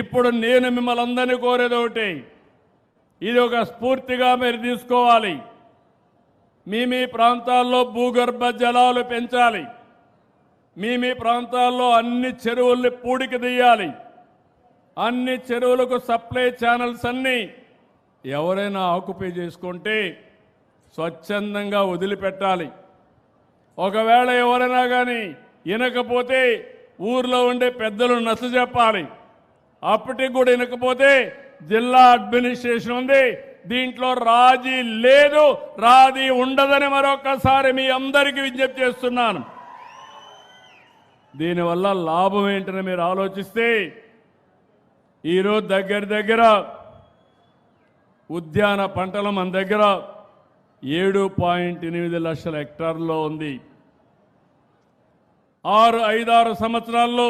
ఇప్పుడు నేను మిమ్మల్ని అందరినీ కోరేది ఒకటి, ఇది ఒక స్ఫూర్తిగా మీరు తీసుకోవాలి. మీ ప్రాంతాల్లో భూగర్భ జలాలు పెంచాలి. మీ ప్రాంతాల్లో అన్ని చెరువుల్ని పూడికి తీయాలి. అన్ని చెరువులకు సప్లై ఛానల్స్ అన్నీ ఎవరైనా ఆక్యుపై చేసుకుంటే స్వచ్ఛందంగా వదిలిపెట్టాలి. ఒకవేళ ఎవరైనా కానీ వినకపోతే ఊర్లో ఉండే పెద్దలు నచ్చ చెప్పాలి. అప్పటికి కూడా వినకపోతే జిల్లా అడ్మినిస్ట్రేషన్ ఉంది, దీంట్లో రాజీ లేదు, రాజీ ఉండదని మరొకసారి మీ అందరికీ విజ్ఞప్తి చేస్తున్నాను. దీనివల్ల లాభం ఏంటని మీరు ఆలోచిస్తే ఈరోజు దగ్గర ఉద్యాన పంటలు మన దగ్గర 7.8 లక్షల హెక్టార్లో ఉంది. 5-6 సంవత్సరాల్లో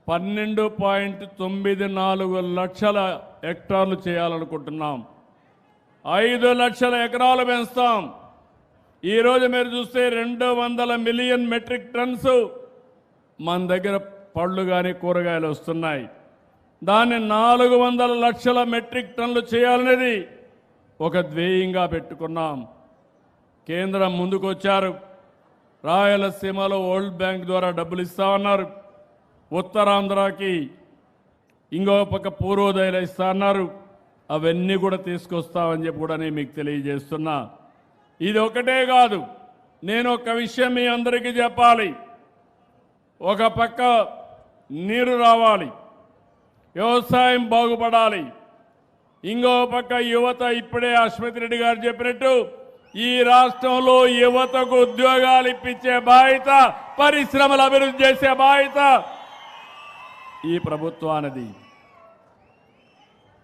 12.94 లక్షల హెక్టార్లు చేయాలనుకుంటున్నాం. 5 లక్షల ఎకరాలు పెంచుతాం. ఈరోజు మీరు చూస్తే 200 మిలియన్ మెట్రిక్ టన్స్ మన దగ్గర పళ్ళు కానీ కూరగాయలు వస్తున్నాయి. దాన్ని 400 లక్షల మెట్రిక్ టన్నులు చేయాలనేది ఒక ధ్యేయంగా పెట్టుకున్నాం. కేంద్రం ముందుకొచ్చారు. రాయలసీమలో వరల్డ్ బ్యాంక్ ద్వారా డబ్బులు ఇస్తామన్నారు. ఉత్తరాంధ్రకి ఇంకో పక్క పూర్వోదయలు ఇస్తా అన్నారు. అవన్నీ కూడా తీసుకొస్తామని చెప్పి కూడా నేను మీకు తెలియజేస్తున్నా. ఇది ఒకటే కాదు, నేను ఒక విషయం మీ అందరికీ చెప్పాలి. ఒక పక్క నీరు రావాలి, వ్యవసాయం బాగుపడాలి. ఇంకో పక్క యువత, ఇప్పుడే అశ్వత్ రెడ్డి గారు చెప్పినట్టు ఈ రాష్ట్రంలో యువతకు ఉద్యోగాలు ఇప్పించే బాధ్యత, పరిశ్రమలు అభివృద్ధి చేసే బాధ్యత ఈ ప్రభుత్వానిది.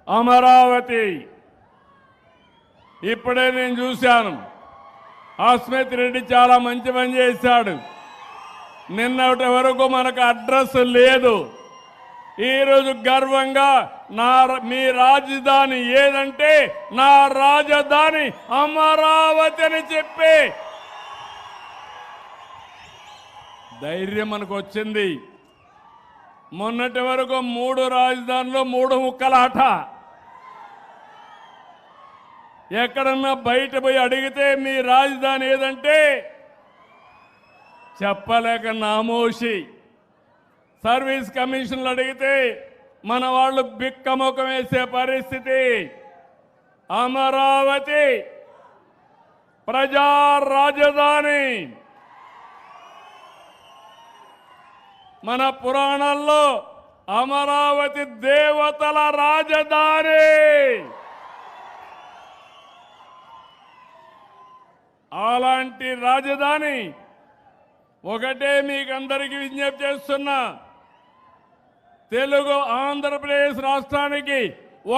అమరావతి ఇప్పుడే నేను చూశాను, అశ్వత్ రెడ్డి చాలా మంచి పని చేశాడు. నిన్నటి వరకు మనకు అడ్రస్ లేదు. ఈరోజు గర్వంగా మీ రాజధాని ఏదంటే నా రాజధాని అమరావతి అని చెప్పి ధైర్యం మనకు వచ్చింది. మొన్నటి వరకు 3 రాజధానులు 3 ముక్కలాట. ఎక్కడన్నా బయట పోయి అడిగితే మీ రాజధాని ఏదంటే చెప్పలేక నామోషి. సర్వీస్ కమిషన్లు అడిగితే మన వాళ్ళు బిక్కముఖం వేసే పరిస్థితి. అమరావతి ప్రజా రాజధాని. మన పురాణాల్లో అమరావతి దేవతల రాజధాని. అలాంటి రాజధాని ఒకటే మీకందరికీ విజ్ఞప్తి చేస్తున్నా, తెలుగు ఆంధ్రప్రదేశ్ రాష్ట్రానికి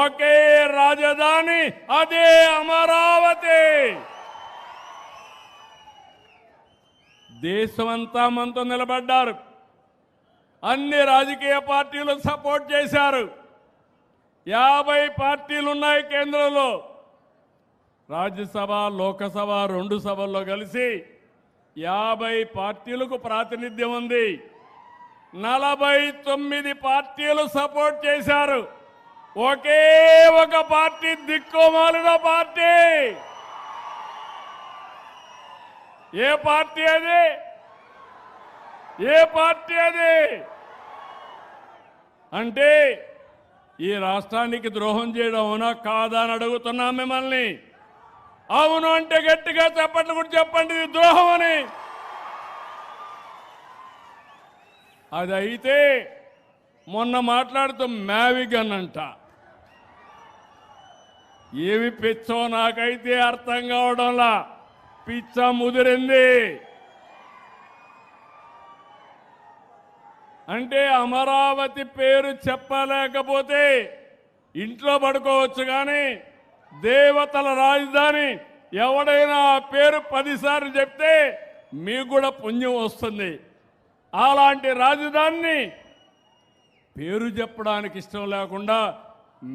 ఒకే రాజధాని, అదే అమరావతి. దేశమంతా మనతో నిలబడ్డారు. అన్ని రాజకీయ పార్టీలు సపోర్ట్ చేశారు. 50 పార్టీలు ఉన్నాయి కేంద్రంలో. రాజ్యసభ, లోకసభ 2 సభల్లో కలిసి 50 పార్టీలకు ప్రాతినిధ్యం ఉంది. 49 పార్టీలు సపోర్ట్ చేశారు. ఒకే ఒక పార్టీ దిక్కుమాలిన పార్టీ. ఏ పార్టీ అది? ఏ పార్టీ అది? అంటే ఈ రాష్ట్రానికి ద్రోహం చేయడం అవునా కాదా అని అడుగుతున్నాం మిమ్మల్ని. అవును అంటే గట్టిగా చెప్పండి, కూడా చెప్పండి ఇది ద్రోహం అని. అది అయితే మొన్న మాట్లాడుతూ మ్యావిగన్ అంట. ఏమి పిచ్చో నాకైతే అర్థం కావడంలా. పిచ్చ ముదిరింది. అంటే అమరావతి పేరు చెప్పలేకపోతే ఇంట్లో పడుకోవచ్చు, కానీ దేవతల రాజధాని ఎవడైనా ఆ పేరు 10 సార్లు చెప్తే మీకు కూడా పుణ్యం వస్తుంది. అలాంటి రాజధానిని పేరు చెప్పడానికి ఇష్టం లేకుండా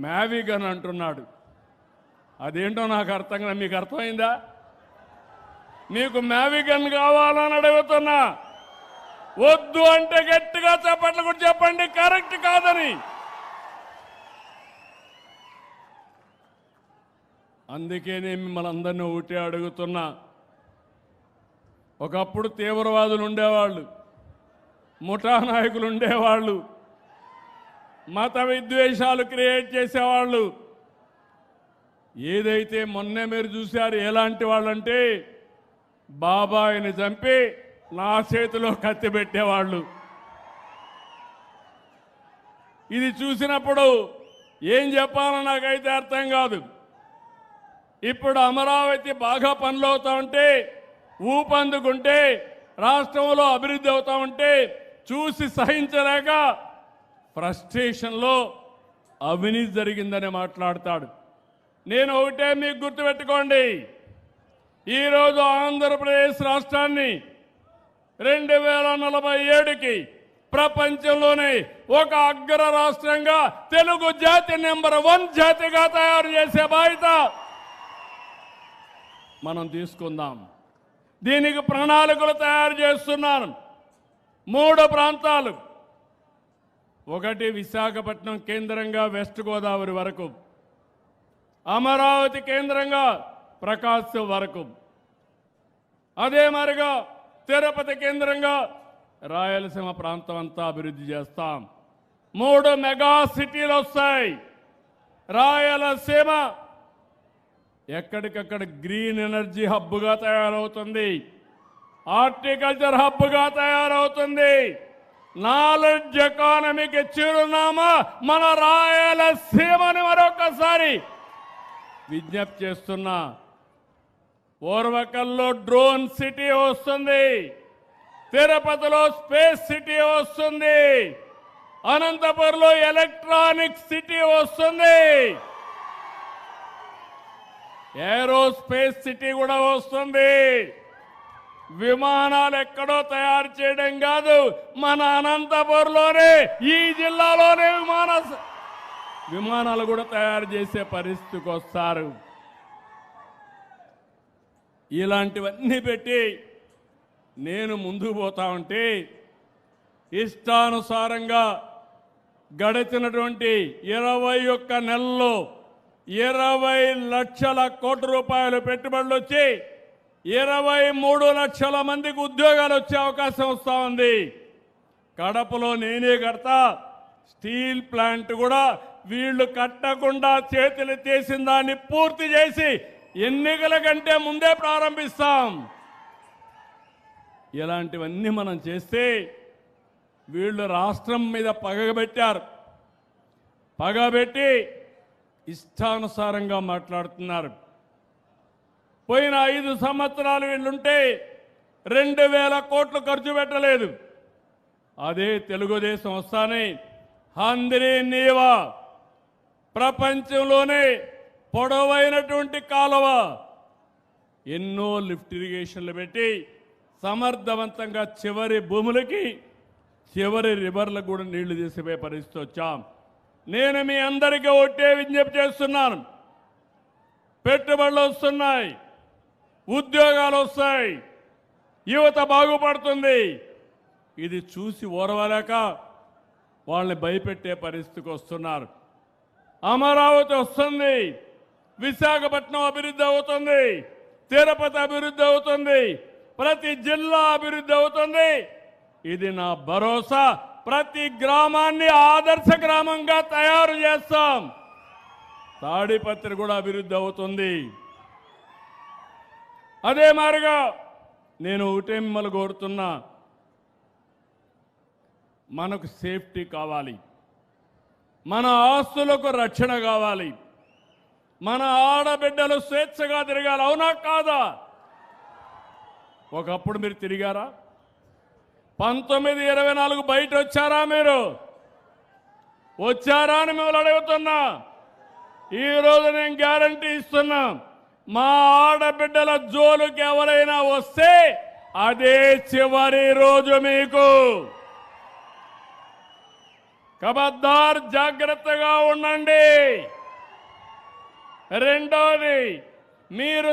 మ్యావిగన్ అంటున్నాడు. అదేంటో నాకు అర్థం కాదు. మీకు అర్థమైందా? మీకు మ్యావిగన్ కావాలని అడుగుతున్నా. వద్దు అంటే గట్టిగా చెప్పట్లు కూడా చెప్పండి కరెక్ట్ కాదని. అందుకే నేను మిమ్మల్ని అందరినీ ఒకటే అడుగుతున్నా. ఒకప్పుడు తీవ్రవాదులు ఉండేవాళ్ళు, ముఠా నాయకులు ఉండేవాళ్ళు, మత విద్వేషాలు క్రియేట్ చేసేవాళ్ళు. ఏదైతే మొన్నే మీరు చూశారు ఎలాంటి వాళ్ళంటే బాబాయిని చంపి నా చేతిలో కత్తి పెట్టేవాళ్ళు. ఇది చూసినప్పుడు ఏం చెప్పాలో నాకైతే అర్థం కాదు. ఇప్పుడు అమరావతి బాగా పనులు అవుతా ఉంటే, ఊపందుకుంటే, రాష్ట్రంలో అభివృద్ధి అవుతా ఉంటే చూసి సహించలేక ఫ్రస్ట్రేషన్లో అవినీతి జరిగిందని మాట్లాడతాడు. నేను ఒకటే మీకు గుర్తుపెట్టుకోండి, ఈరోజు ఆంధ్రప్రదేశ్ రాష్ట్రాన్ని 2047కి ప్రపంచంలోనే ఒక అగ్ర రాష్ట్రంగా తెలుగు జాతి నెంబర్ 1 జాతిగా తయారు చేసే బాధ్యత మనం తీసుకుందాం. దీనికి ప్రణాళికలు తయారు చేస్తున్నాను. 3 ప్రాంతాలు, ఒకటి విశాఖపట్నం కేంద్రంగా వెస్ట్ గోదావరి వరకు, అమరావతి కేంద్రంగా ప్రకాశం వరకు, అదే మరిగా తిరుపతి కేంద్రంగా రాయలసీమ ప్రాంతం అంతా అభివృద్ధి చేస్తాం. 3 మెగా సిటీలు వస్తాయి. రాయలసీమ ఎక్కడికక్కడ గ్రీన్ ఎనర్జీ హబ్గా తయారవుతుంది, హార్టికల్చర్ హబ్గా తయారవుతుంది. నాలెడ్జ్ ఎకానమీకి చిరునామా మన రాయలసీమని మరొకసారి విజ్ఞప్తి చేస్తున్నా. ఓర్వకల్లో డ్రోన్ సిటీ వస్తుంది, తిరుపతిలో స్పేస్ సిటీ వస్తుంది, అనంతపురంలో ఎలక్ట్రానిక్ సిటీ వస్తుంది, ఏరోస్పేస్ సిటీ కూడా వస్తుంది. విమానాలు ఎక్కడో తయారు చేయడం కాదు, మన అనంతపురంలోనే, ఈ జిల్లాలోనే విమానాలు కూడా తయారు చేసే పరిస్థితికి వస్తారు. ఇలాంటివన్నీ పెట్టి నేను ముందుకు పోతా ఉంటే ఇష్టానుసారంగా గడిచినటువంటి 21 నెలల్లో 20 లక్షల కోట్ల రూపాయలు పెట్టుబడులు వచ్చి 23 లక్షల మందికి ఉద్యోగాలు వచ్చే అవకాశం వస్తూ ఉంది. కడపలో నేనే కడతా, స్టీల్ ప్లాంట్ కూడా వీళ్ళు కట్టకుండా చేతులు తీసిన దాన్ని పూర్తి చేసి ఎన్నికల కంటే ముందే ప్రారంభిస్తాం. ఇలాంటివన్నీ మనం చేస్తే వీళ్ళు రాష్ట్రం మీద పగబెట్టారు. పగబెట్టి ఇష్టానుసారంగా మాట్లాడుతున్నారు. పోయిన 5 సంవత్సరాలు వీళ్ళుంటే 2000 కోట్లు ఖర్చు పెట్టలేదు. అదే తెలుగుదేశం వస్తానే హంద్రీ నీవా ప్రపంచంలోనే పొడవైనటువంటి కాలువ, ఎన్నో లిఫ్ట్ ఇరిగేషన్లు పెట్టి సమర్థవంతంగా చివరి భూములకి, చివరి రివర్లకు కూడా నీళ్లు తీసిపోయే పరిస్థితి వచ్చాం. నేను మీ అందరికీ ఒకటే విజ్ఞప్తి చేస్తున్నాను. పెట్టుబడులు వస్తున్నాయి, ఉద్యోగాలు వస్తాయి, యువత బాగుపడుతుంది. ఇది చూసి ఓర్వలేక వాళ్ళని భయపెట్టే పరిస్థితికి వస్తున్నారు. అమరావతి వస్తుంది, విశాఖపట్నం అభివృద్ధి అవుతుంది, తిరుపతి అభివృద్ధి అవుతుంది, ప్రతి జిల్లా అభివృద్ధి అవుతుంది. ఇది నా భరోసా. ప్రతి గ్రామాన్ని ఆదర్శ గ్రామంగా తయారు చేస్తాం. తాడిపత్రి కూడా అభివృద్ధి అవుతుంది. అదే మాదిరిగా నేను ఒకటే మిమ్మల్ని కోరుతున్నా, మనకు సేఫ్టీ కావాలి, మన ఆస్తులకు రక్షణ కావాలి, మన ఆడబిడ్డలు స్వేచ్ఛగా తిరగాలి. అవునా కాదా? ఒకప్పుడు మీరు తిరిగారా? 1924 బయట వచ్చారా? మీరు వచ్చారా అని మిమ్మల్ని అడుగుతున్నా. ఈరోజు నేను గ్యారంటీ ఇస్తున్నా, మా ఆడబిడ్డల జోలుకి ఎవరైనా వస్తే అదే చివరి రోజు మీకు. ఖబర్దార్, జాగ్రత్తగా ఉండండి. రెండోది, మీరు